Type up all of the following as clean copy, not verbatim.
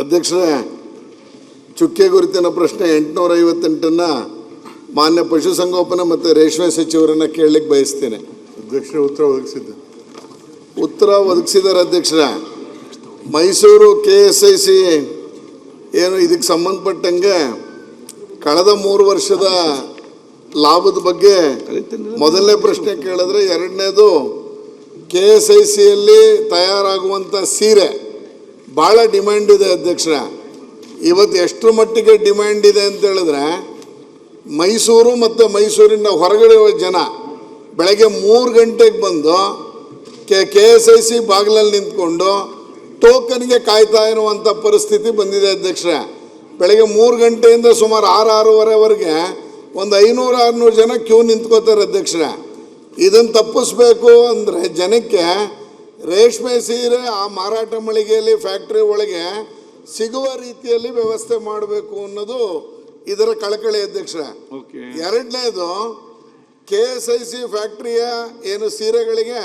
ಅಧ್ಯಕ್ಷರೇ, ಚುಕ್ಕೆ ಗುರುತಿನ ಪ್ರಶ್ನೆ 858 ಮಾನ್ಯ ಪಶುಸಂಗೋಪನಾ ಮತ್ತು ರೇಷ್ಮೆ ಸಚಿವರನ್ನ ಕೇಳಲಿಕ್ಕೆ ಬಯಸ್ತೇನೆ. ಅಧ್ಯಕ್ಷರೇ, ಉತ್ತರ ಒದಗಿಸಿದ್ದಾರೆ. ಅಧ್ಯಕ್ಷರೇ, ಮೈಸೂರು KSIC ಏನು ಇದಕ್ಕೆ ಸಂಬಂಧಪಟ್ಟಂಗೆ ಕಳೆದ 3 ವರ್ಷದ ಲಾಭದ ಬಗ್ಗೆ ಮೊದಲನೇ ಪ್ರಶ್ನೆ ಕೇಳಿದ್ರೆ, ಎರಡನೇದು KSICಯಲ್ಲಿ ತಯಾರಾಗುವಂಥ ಸೀರೆ ಭಾಳ ಡಿಮ್ಯಾಂಡ್ ಇದೆ. ಅಧ್ಯಕ್ಷರೇ, ಇವತ್ತು ಎಷ್ಟರ ಮಟ್ಟಿಗೆ ಡಿಮ್ಯಾಂಡ್ ಇದೆ ಅಂತ ಹೇಳಿದ್ರೆ, ಮೈಸೂರು ಮತ್ತು ಮೈಸೂರಿನ ಹೊರಗಡೆ ಜನ ಬೆಳಗ್ಗೆ 3 ಗಂಟೆಗೆ ಬಂದು KSIC ಬಾಗಿಲಲ್ಲಿ ನಿಂತ್ಕೊಂಡು ಟೋಕನ್ಗೆ ಕಾಯ್ತಾ ಇರುವಂಥ ಪರಿಸ್ಥಿತಿ ಬಂದಿದೆ. ಅಧ್ಯಕ್ಷರೇ, ಬೆಳಗ್ಗೆ 3 ಗಂಟೆಯಿಂದ ಸುಮಾರು 6-6:30ವರೆಗೆ ಒಂದು 500-600 ಜನ ಕ್ಯೂ ನಿಂತ್ಕೋತಾರೆ. ಅಧ್ಯಕ್ಷರೇ, ಇದನ್ನು ತಪ್ಪಿಸ್ಬೇಕು ಅಂದರೆ ಜನಕ್ಕೆ ರೇಷ್ಮೆ ಸೀರೆ ಆ ಮಾರಾಟ ಮಳಿಗೆಯಲ್ಲಿ ಫ್ಯಾಕ್ಟ್ರಿ ಒಳಗೆ ಸಿಗುವ ರೀತಿಯಲ್ಲಿ ವ್ಯವಸ್ಥೆ ಮಾಡಬೇಕು ಅನ್ನೋದು ಇದರ ಕಳಕಳಿ. ಅಧ್ಯಕ್ಷರೇ, ಎರಡನೇದು KSIC ಫ್ಯಾಕ್ಟ್ರಿಯ ಏನು ಸೀರೆಗಳಿಗೆ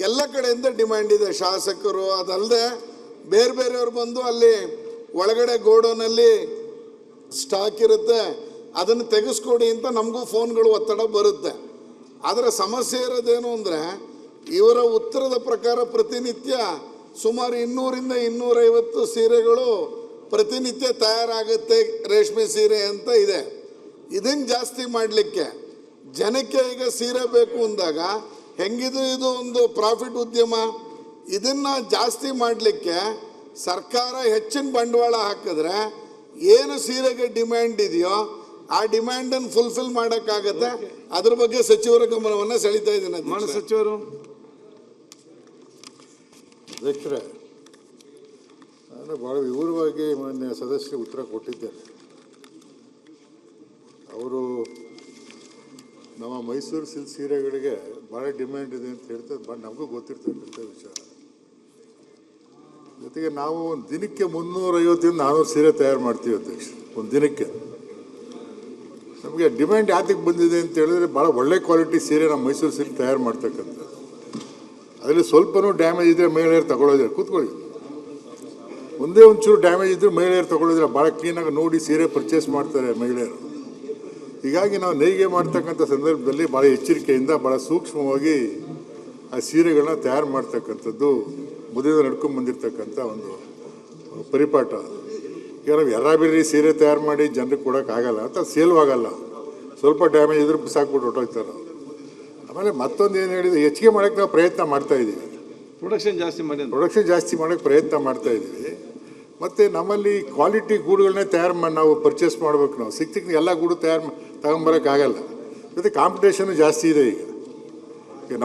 ಎಲ್ಲ ಕಡೆಯಿಂದ ಡಿಮ್ಯಾಂಡ್ ಇದೆ. ಶಾಸಕರು ಅದಲ್ಲದೆ ಬೇರೆ ಬೇರೆಯವ್ರು ಬಂದು ಅಲ್ಲಿ ಒಳಗಡೆ ಗೋಡೌನಲ್ಲಿ ಸ್ಟಾಕ್ ಇರುತ್ತೆ, ಅದನ್ನು ತೆಗೆಸ್ಕೊಡಿ ಅಂತ ನಮಗೂ ಫೋನ್ಗಳು ಒತ್ತಡ ಬರುತ್ತೆ. ಆದರೆ ಸಮಸ್ಯೆ ಇರೋದೇನು ಅಂದರೆ, ಇವರ ಉತ್ತರದ ಪ್ರಕಾರ ಪ್ರತಿನಿತ್ಯ ಸುಮಾರು 200-250 ಸೀರೆಗಳು ಪ್ರತಿನಿತ್ಯ ತಯಾರಾಗುತ್ತೆ ರೇಷ್ಮೆ ಸೀರೆ ಅಂತ ಇದೆ. ಇದನ್ನು ಜಾಸ್ತಿ ಮಾಡಲಿಕ್ಕೆ ಜನಕ್ಕೆ ಈಗ ಸೀರೆ ಬೇಕು ಅಂದಾಗ ಹೆಂಗಿದು ಇದು ಒಂದು ಪ್ರಾಫಿಟ್ ಉದ್ಯಮ, ಇದನ್ನು ಜಾಸ್ತಿ ಮಾಡಲಿಕ್ಕೆ ಸರ್ಕಾರ ಹೆಚ್ಚಿನ ಬಂಡವಾಳ ಹಾಕಿದ್ರೆ ಏನು ಸೀರೆಗೆ ಡಿಮ್ಯಾಂಡ್ ಇದೆಯೋ ಆ ಡಿಮ್ಯಾಂಡನ್ನು ಫುಲ್ಫಿಲ್ ಮಾಡೋಕ್ಕಾಗತ್ತೆ. ಅದ್ರ ಬಗ್ಗೆ ಸಚಿವರ ಗಮನವನ್ನು ಸೆಳೀತಾ ಇದ್ದೀನಿ. ಮಾನ್ಯ ಸಚಿವರು. ಅಧ್ಯಕ್ಷರೇ, ನಾನು ಭಾಳ ವಿವರವಾಗಿ ಮಾನ್ಯ ಸದಸ್ಯರಿಗೆ ಉತ್ತರ ಕೊಟ್ಟಿದ್ದೇನೆ. ಅವರು ನಮ್ಮ ಮೈಸೂರು ಸಿಲ್ಕ್ ಸೀರೆಗಳಿಗೆ ಭಾಳ ಡಿಮ್ಯಾಂಡ್ ಇದೆ ಅಂತ ಹೇಳ್ತಾರೆ, ನಮಗೂ ಗೊತ್ತಿರ್ತಕ್ಕಂಥ ವಿಚಾರ. ಜೊತೆಗೆ ನಾವು ಒಂದು ದಿನಕ್ಕೆ 350-400 ಸೀರೆ ತಯಾರು ಮಾಡ್ತೀವಿ ಅಧ್ಯಕ್ಷ. ಒಂದು ದಿನಕ್ಕೆ ನಮಗೆ ಡಿಮ್ಯಾಂಡ್ ಯಾತಕ್ಕೆ ಬಂದಿದೆ ಅಂತ ಹೇಳಿದ್ರೆ, ಭಾಳ ಒಳ್ಳೆ ಕ್ವಾಲಿಟಿ ಸೀರೆ ನಮ್ಮ ಮೈಸೂರು ಸಿಲ್ಕ್ ತಯಾರು ಮಾಡ್ತಕ್ಕಂಥದ್ದು. ಅದರಲ್ಲಿ ಸ್ವಲ್ಪನೂ ಡ್ಯಾಮೇಜ್ ಇದ್ದರೆ ಮಹಿಳೆಯರು ತಗೊಳ್ಳೋದಿಲ್ಲ. ಕೂತ್ಕೊಳ್ಳಿ, ಒಂದೇ ಒಂಚೂರು ಡ್ಯಾಮೇಜ್ ಇದ್ದರೂ ಮಹಿಳೆಯರು ತಗೊಳ್ಳೋದಿಲ್ಲ. ಭಾಳ ಕ್ಲೀನಾಗಿ ನೋಡಿ ಸೀರೆ ಪರ್ಚೇಸ್ ಮಾಡ್ತಾರೆ ಮಹಿಳೆಯರು. ಹೀಗಾಗಿ ನಾವು ನೇಯ್ಗೆ ಮಾಡ್ತಕ್ಕಂಥ ಸಂದರ್ಭದಲ್ಲಿ ಭಾಳ ಎಚ್ಚರಿಕೆಯಿಂದ ಭಾಳ ಸೂಕ್ಷ್ಮವಾಗಿ ಆ ಸೀರೆಗಳನ್ನ ತಯಾರು ಮಾಡ್ತಕ್ಕಂಥದ್ದು ಮೊದಲಿಂದ ನಡ್ಕೊಂಡು ಬಂದಿರತಕ್ಕಂಥ ಒಂದು ಪರಿಪಾಠ. ಈಗ ನಾವು ಎರ್ರಾಬಿರ್ರಿ ಸೀರೆ ತಯಾರು ಮಾಡಿ ಜನರಿಗೆ ಕೊಡೋಕ್ಕಾಗಲ್ಲ ಅಂತ, ಸೇಲ್ವಾಗಲ್ಲ. ಸ್ವಲ್ಪ ಡ್ಯಾಮೇಜ್ ಇದ್ರೂ ಬಿಸಾಕ್ಬಿಟ್ಟು ಹೊಟ್ಟೋಗ್ತಾರೆ ಅವರು. ಆಮೇಲೆ ಮತ್ತೊಂದು ಏನು ಹೇಳಿದ್ರೆ, ಹೆಚ್ಚಿಗೆ ಮಾಡೋಕ್ಕೆ ನಾವು ಪ್ರಯತ್ನ ಮಾಡ್ತಾಯಿದ್ದೀವಿ. ಪ್ರೊಡಕ್ಷನ್ ಜಾಸ್ತಿ ಮಾಡೋಕ್ಕೆ ಪ್ರಯತ್ನ ಮಾಡ್ತಾಯಿದ್ದೀವಿ. ಮತ್ತು ನಮ್ಮಲ್ಲಿ ಕ್ವಾಲಿಟಿ ಗೂಡುಗಳನ್ನೇ ತಯಾರು ಮಾಡಿ ನಾವು ಪರ್ಚೇಸ್ ಮಾಡಬೇಕು. ನಾವು ಸಿಕ್ಕಿದ ಎಲ್ಲ ಗೂಡು ತಗೊಂಬರೋಕ್ಕಾಗಲ್ಲ. ಮತ್ತು ಕಾಂಪಿಟೇಷನು ಜಾಸ್ತಿ ಇದೆ ಈಗ.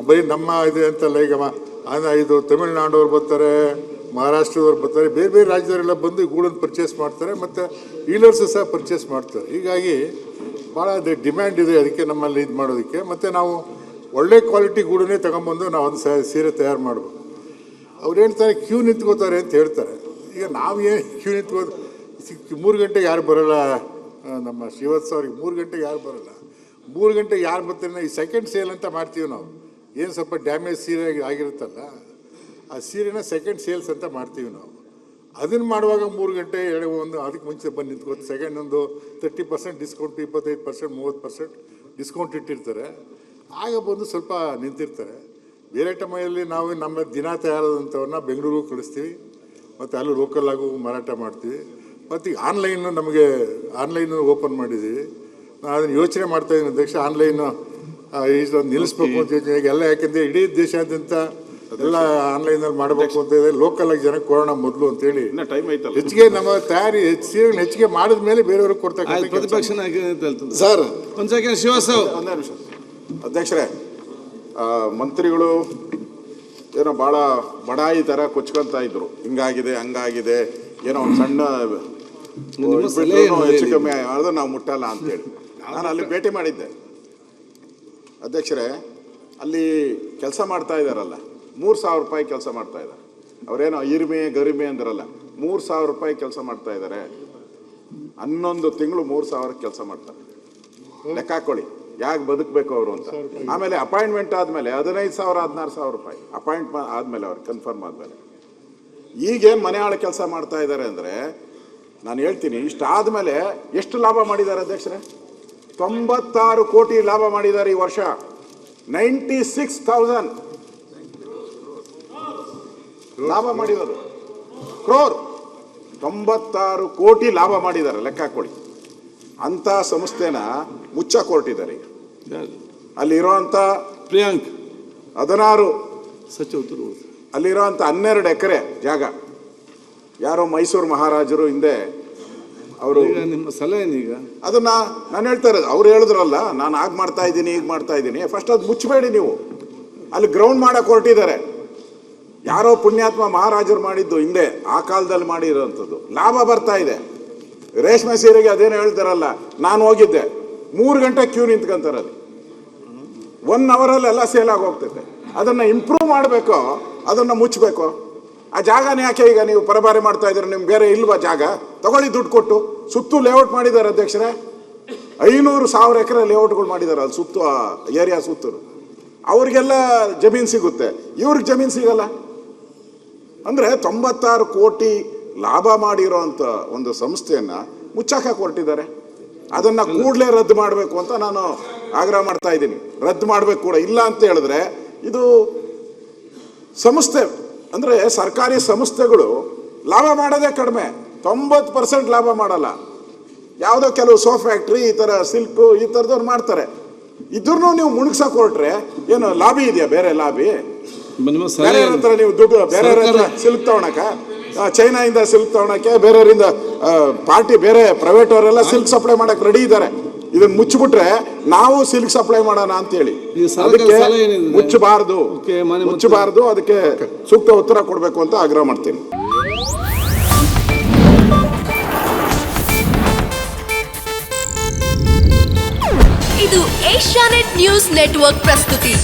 ಬರೀ ನಮ್ಮ ಇದೆ ಅಂತಲ್ಲ, ಈಗ ಇದು ತಮಿಳ್ನಾಡವ್ರು ಬರ್ತಾರೆ, ಮಹಾರಾಷ್ಟ್ರದವ್ರು ಬರ್ತಾರೆ, ಬೇರೆ ಬೇರೆ ರಾಜ್ಯದವರೆಲ್ಲ ಬಂದು ಗೂಡನ್ನು ಪರ್ಚೇಸ್ ಮಾಡ್ತಾರೆ, ಮತ್ತು ಡೀಲರ್ಸು ಸಹ ಪರ್ಚೇಸ್ ಮಾಡ್ತಾರೆ. ಹೀಗಾಗಿ ಭಾಳ ಡಿಮ್ಯಾಂಡ್ ಇದೆ ಅದಕ್ಕೆ ನಮ್ಮಲ್ಲಿ ಇದು ಮಾಡೋದಕ್ಕೆ. ಮತ್ತು ನಾವು ಒಳ್ಳೆ ಕ್ವಾಲಿಟಿ ಗೂಡನ್ನೇ ತಗೊಂಬಂದು ನಾವು ಒಂದು ಸೀರೆ ತಯಾರು ಮಾಡಬೇಕು. ಅವ್ರು ಹೇಳ್ತಾರೆ ಕ್ಯೂ ನಿಂತ್ಕೋತಾರೆ ಅಂತ ಹೇಳ್ತಾರೆ. ಈಗ ನಾವು ಏನು ಕ್ಯೂ ನಿಂತ್ಕೋದು, 3 ಗಂಟೆಗೆ ಯಾರು ಬರೋಲ್ಲ. ನಮ್ಮ ಶ್ರೀವತ್ಸ ಅವ್ರಿಗೆ 3 ಗಂಟೆಗೆ ಯಾರು ಬರೋಲ್ಲ. 3 ಗಂಟೆಗೆ ಯಾರು ಬರ್ತಾರೆ, ಈ ಸೆಕೆಂಡ್ ಸೇಲ್ ಅಂತ ಮಾಡ್ತೀವಿ ನಾವು. ಏನು ಸ್ವಲ್ಪ ಡ್ಯಾಮೇಜ್ ಸೀರೆ ಆಗಿರುತ್ತಲ್ಲ, ಆ ಸೀರೆನ ಸೆಕೆಂಡ್ ಸೇಲ್ಸ್ ಅಂತ ಮಾಡ್ತೀವಿ ನಾವು. ಅದನ್ನು ಮಾಡುವಾಗ 3 ಗಂಟೆ ಒಂದು ಅದಕ್ಕೆ ಮುಂಚೆ ಬಂದು ನಿಂತ್ಕೋದು. ಸೆಕೆಂಡ್ ಒಂದು 30% ಡಿಸ್ಕೌಂಟ್, 25%, 30% ಡಿಸ್ಕೌಂಟ್ ಇಟ್ಟಿರ್ತಾರೆ. ಆಗ ಬಂದು ಸ್ವಲ್ಪ ನಿಂತಿರ್ತಾರೆ. ಬೇರೆ ಟೈಮಲ್ಲಿ ನಾವು ನಮ್ಮ ದಿನ ತಯಾರಾದಂಥವನ್ನ ಬೆಂಗಳೂರಿಗೆ ಕಳಿಸ್ತೀವಿ, ಮತ್ತು ಅಲ್ಲಿ ಲೋಕಲ್ಲಾಗೂ ಮಾರಾಟ ಮಾಡ್ತೀವಿ. ಮತ್ತು ಈಗ ಆನ್ಲೈನು ಓಪನ್ ಮಾಡಿದ್ದೀವಿ. ನಾನು ಅದನ್ನು ಯೋಚನೆ ಮಾಡ್ತಾಯಿದ್ದೀನಿ ಅಧ್ಯಕ್ಷ, ಆನ್ಲೈನು ನಿಲ್ಲಿಸ್ಬೇಕು ಅಂತ ಯೋಚನೆ ಎಲ್ಲ. ಯಾಕೆಂದರೆ ಇಡೀ ದೇಶಾದ್ಯಂತ ಎಲ್ಲ ಆನ್ಲೈನಲ್ಲಿ ಮಾಡಬೇಕು ಅಂತ ಇದೆ. ಲೋಕಲಾಗಿ ಜನಕ್ಕೆ ಕೊಡೋಣ ಮೊದಲು ಅಂತೇಳಿ ಹೆಚ್ಚಿಗೆ ನಮ್ಮ ತಯಾರಿ ಸೀರೆಗಳನ್ನ ಹೆಚ್ಚಿಗೆ ಮಾಡಿದ ಮೇಲೆ ಬೇರೆಯವ್ರಿಗೆ ಕೊಡ್ತಕ್ಕಂಥ ಪ್ರತಿಪಕ್ಷ ಸರ್. ಒಂದು ಸೆಕೆಂಡ್ ಶ್ರೀವಾಸ್ತವ್. ಒಂದೇ ನಿಮಿಷ ಅಧ್ಯಕ್ಷರೇ, ಮಂತ್ರಿಗಳು ಏನೋ ಭಾಳ ಬಡಾಯಿ ಥರ ಕೊಚ್ಕೊತಾ ಇದ್ರು. ಹಿಂಗಾಗಿದೆ ಹಂಗಾಗಿದೆ, ಏನೋ ಒಂದು ಸಣ್ಣ ಹೆಚ್ಚು ಕಮ್ಮಿ ಆದ್ರೆ ನಾವು ಮುಟ್ಟಲ್ಲ ಅಂತೇಳಿ. ನಾನು ಅಲ್ಲಿ ಭೇಟಿ ಮಾಡಿದ್ದೆ ಅಧ್ಯಕ್ಷರೇ. ಅಲ್ಲಿ ಕೆಲಸ ಮಾಡ್ತಾ ಇದ್ದಾರಲ್ಲ, 3,000 ರೂಪಾಯಿ ಕೆಲಸ ಮಾಡ್ತಾ ಇದ್ದಾರೆ. ಅವರೇನೋ ಗರಿಮೆ ಅಂದ್ರಲ್ಲ, 3,000 ರೂಪಾಯಿ ಕೆಲಸ ಮಾಡ್ತಾ ಇದ್ದಾರೆ. 11 ತಿಂಗಳು 3,000 ಕೆಲಸ ಮಾಡ್ತಾರೆ. ಲೆಕ್ಕ ಹಾಕೊಳ್ಳಿ ಯಾಕೆ ಬದುಕಬೇಕು ಅವರು ಅಂತ. ಆಮೇಲೆ ಅಪಾಯಿಂಟ್ಮೆಂಟ್ ಆದಮೇಲೆ 15,000 16,000 ರೂಪಾಯಿ ಅಪಾಯಿಂಟ್ಮೆಂಟ್ ಆದಮೇಲೆ ಅವ್ರಿಗೆ ಕನ್ಫರ್ಮ್ ಆದಮೇಲೆ ಈಗೇನು ಮನೆ ಆಳ ಕೆಲಸ ಮಾಡ್ತಾ ಇದ್ದಾರೆ ಅಂದರೆ ನಾನು ಹೇಳ್ತೀನಿ, ಇಷ್ಟಾದ ಮೇಲೆ ಎಷ್ಟು ಲಾಭ ಮಾಡಿದ್ದಾರೆ ಅಧ್ಯಕ್ಷರೇ? 96 ಕೋಟಿ ಲಾಭ ಮಾಡಿದ್ದಾರೆ ಈ ವರ್ಷ. 96,000 ಲಾಭ ಮಾಡಿರೋದು, ಕ್ರೋರ್. 96 ಕೋಟಿ ಲಾಭ ಮಾಡಿದ್ದಾರೆ, ಲೆಕ್ಕ ಹಾಕೊಳ್ಳಿ. ಅಂಥ ಸಂಸ್ಥೆನ ಮುಚ್ಚಕ್ಕೆ ಹೊರಟಿದ್ದಾರೆ ಈಗ. ಅಲ್ಲಿರೋಂಥ ಪ್ರಿಯಾಂಕ್ 16 ಸಚಿವರು ಅಲ್ಲಿರೋಂಥ 12 ಎಕರೆ ಜಾಗ ಯಾರೋ ಮೈಸೂರು ಮಹಾರಾಜರು ಹಿಂದೆ ಅವರು, ಈಗ ನಿಮ್ಮ ಸಲಹೆ ಏನೀಗ? ಅದನ್ನ ನಾನು ಹೇಳ್ತಾ ಇರೋದು, ಅವ್ರು ಹೇಳಿದ್ರಲ್ಲ ನಾನು ಆಗ ಮಾಡ್ತಾ ಇದ್ದೀನಿ ಈಗ ಮಾಡ್ತಾ ಇದ್ದೀನಿ. ಫಸ್ಟ್ ಅದು ಮುಚ್ಚಬೇಡಿ ನೀವು. ಅಲ್ಲಿ ಗ್ರೌಂಡ್ ಮಾಡಕ್ಕೆ ಹೊರಟಿದ್ದಾರೆ. ಯಾರೋ ಪುಣ್ಯಾತ್ಮ ಮಹಾರಾಜರು ಮಾಡಿದ್ದು ಹಿಂದೆ, ಆ ಕಾಲದಲ್ಲಿ ಮಾಡಿರೋಂಥದ್ದು. ಲಾಭ ಬರ್ತಾ ಇದೆ. ರೇಷ್ಮೆ ಸೀರೆಗೆ ಅದೇನೋ ಹೇಳ್ತಾರಲ್ಲ, ನಾನು ಹೋಗಿದ್ದೆ, 3 ಗಂಟೆ ಕ್ಯೂ ನಿಂತ್ಕೊಂತಾರೆ. ಅದು 1 ಅವರಲ್ಲಿ ಎಲ್ಲ ಸೇಲ್ ಆಗಿ ಹೋಗ್ತೈತೆ. ಅದನ್ನು ಇಂಪ್ರೂವ್ ಮಾಡಬೇಕು, ಅದನ್ನು ಮುಚ್ಚಬೇಕು. ಆ ಜಾಗನೇ ಯಾಕೆ ಈಗ ನೀವು ಪರಬಾರೆ ಮಾಡ್ತಾ ಇದ್ದೀರ? ನಿಮ್ಗೆ ಬೇರೆ ಇಲ್ವಾ ಜಾಗ? ತಗೊಳ್ಳಿ ದುಡ್ಡು ಕೊಟ್ಟು. ಸುತ್ತು ಲೇಔಟ್ ಮಾಡಿದ್ದಾರೆ ಅಧ್ಯಕ್ಷರೇ, 500,000 ಎಕರೆ ಲೇಔಟ್ಗಳು ಮಾಡಿದ್ದಾರೆ ಅಲ್ಲಿ ಸುತ್ತು, ಆ ಏರಿಯಾ ಸುತ್ತೂರು. ಅವ್ರಿಗೆಲ್ಲ ಜಮೀನು ಸಿಗುತ್ತೆ, ಇವ್ರಿಗೆ ಜಮೀನು ಸಿಗಲ್ಲ. ಅಂದರೆ 96 ಕೋಟಿ ಲಾಭ ಮಾಡಿರೋಂಥ ಒಂದು ಸಂಸ್ಥೆಯನ್ನು ಮುಚ್ಚಾಕ ಹೊರಟಿದ್ದಾರೆ. ಅದನ್ನು ಕೂಡಲೇ ರದ್ದು ಮಾಡಬೇಕು ಅಂತ ನಾನು ಆಗ್ರಹ ಮಾಡ್ತಾ ಇದ್ದೀನಿ. ರದ್ದು ಮಾಡಬೇಕು ಕೂಡ. ಇಲ್ಲ ಅಂತ ಹೇಳಿದ್ರೆ ಇದು ಸಂಸ್ಥೆ ಅಂದರೆ ಸರ್ಕಾರಿ ಸಂಸ್ಥೆಗಳು ಲಾಭ ಮಾಡೋದೇ ಕಡಿಮೆ, 90% ಲಾಭ ಮಾಡಲ್ಲ. ಯಾವುದೋ ಕೆಲವು ಸೋಪ್ ಫ್ಯಾಕ್ಟ್ರಿ, ಈ ಥರ ಸಿಲ್ಕು, ಈ ಥರದವ್ರು ಮಾಡ್ತಾರೆ. ಇದ್ರೂ ನೀವು ಮುಳುಗ್ಸಕ್ಕೆ ಹೊರಟ್ರೆ ಏನು ಲಾಭಿ ಇದೆಯಾ? ಬೇರೆ ಲಾಭಿ ನಿಮ್ಮ ಬೇರೆ ಸಲಹೆ ಹತ್ರ ನೀವು ದುಡ್ಡು ಬೇರೆ ಸಿಲ್ಕ್ ತಗೊಳಕ, ಚೈನಾಯಿಂದ ಸಿಲ್ಕ್ ತಗೊಳಕ್ಕೆ, ಬೇರೆಯವರಿಂದ ಪಾರ್ಟಿ ಬೇರೆ ಪ್ರೈವೇಟ್ ಅವರೆಲ್ಲ ಸಿಲ್ಕ್ ಸಪ್ಲೈ ಮಾಡಕ್ಕೆ ರೆಡಿ ಇದ್ದಾರೆ. ಇದನ್ನ ಮುಚ್ಚಿಬಿಟ್ರೆ ನಾವು ಸಿಲ್ಕ್ ಸಪ್ಲೈ ಮಾಡೋಣ ಅಂತೇಳಿ. ಈ ಸರ್ಕಾರ ಅದಕ್ಕೆ ಸಲಹೆ ಏನಿದೆ? ಮುಚ್ಚಬಾರ್ದು, ಓಕೆ, ಮನೆ ಮುಚ್ಚಬಾರ್ದು. ಅದಕ್ಕೆ ಸೂಕ್ತ ಉತ್ತರ ಕೊಡಬೇಕು ಅಂತ ಆಗ್ರಹ ಮಾಡ್ತೀನಿ. ಇದು ಏಷ್ಯಾನೆಟ್ ನ್ಯೂಸ್ ನೆಟ್ವರ್ಕ್ ಪ್ರಸ್ತುತಿ.